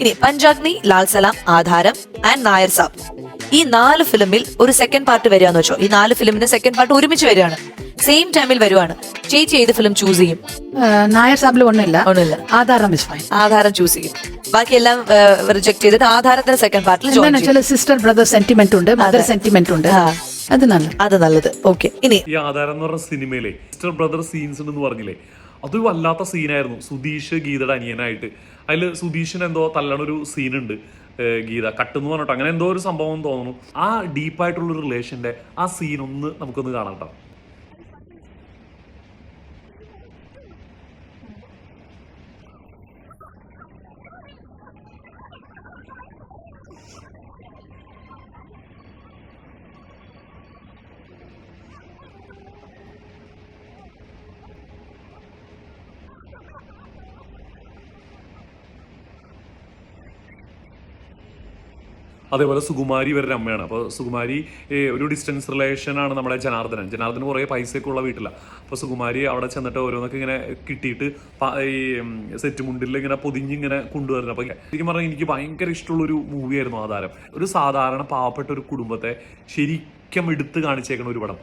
ഇനി പഞ്ചാഗ്നി, ലാൽ സലാം, ആധാരം ആൻഡ് നായർ സാബ്, ഈ 4 ഫിലിമിൽ ഒരു സെക്കൻഡ് പാർട്ട് വരികയെന്ന് വെച്ചോ. ഈ 4 ഫിലിമിന്റെ സെക്കൻഡ് പാർട്ട് ഒരുമിച്ച് വരികയാണ്, സെയിം ടൈമിൽ വരുവാണ്. ചേച്ചി ഏത് ഫിലിം ചൂസ് ചെയ്യും? നായർ സാബിൽ ഒന്നുമില്ല, ആധാരം ഇസ് ഫൈൻ. ആധാരം ചൂസ് ചെയ്യും. ബാക്കിയെല്ലാം റിജക്ട് ചെയ്തിട്ട് ആധാരത്തിന്റെ സെക്കൻഡ് പാർട്ടിൽ സിസ്റ്റർ ബ്രദർ സെന്റിമെന്റ് ഉണ്ട്, മദർ സെന്റിമെന്റ് ഉണ്ട്. അത് നല്ലത്. ഓക്കെ. ഇനി ഈ ആധാരം എന്ന് പറഞ്ഞ സിനിമയിലെ സിസ്റ്റർ ബ്രദർ സീൻസ് എന്ന് പറഞ്ഞില്ലേ, അതൊരു വല്ലാത്ത സീനായിരുന്നു. സുധീഷ് ഗീതയുടെ അനിയനായിട്ട് അതിൽ സുധീഷിന് എന്തോ തല്ലണൊരു സീനുണ്ട്, ഗീത കട്ടെന്ന് പറഞ്ഞിട്ടോ അങ്ങനെ എന്തോ ഒരു സംഭവം തോന്നുന്നു. ആ ഡീപ്പായിട്ടുള്ള റിലേഷന്റെ ആ സീൻ നമുക്കൊന്ന് കാണാം കേട്ടോ. അതേപോലെ സുകുമാരി ഇവരുടെ അമ്മയാണ്. അപ്പോൾ സുകുമാരി ഒരു ഡിസ്റ്റൻസ് റിലേഷനാണ് നമ്മുടെ ജനാർദ്ദനൻ കുറേ പൈസയൊക്കെ ഉള്ള വീട്ടിലാണ്. അപ്പോൾ സുകുമാരി അവിടെ ചെന്നിട്ട് ഓരോന്നൊക്കെ ഇങ്ങനെ കിട്ടിയിട്ട് ഈ സെറ്റ് മുണ്ടിൽ ഇങ്ങനെ പൊതിഞ്ഞിങ്ങനെ കൊണ്ടുവരുന്നത്. അപ്പോൾ ശരിക്കും പറഞ്ഞാൽ എനിക്ക് ഭയങ്കര ഇഷ്ടമുള്ളൊരു മൂവിയായിരുന്നു ആധാരം. ഒരു സാധാരണ പാവപ്പെട്ട ഒരു കുടുംബത്തെ ശരിക്കും എടുത്ത് കാണിച്ചേക്കുന്ന ഒരു പടം.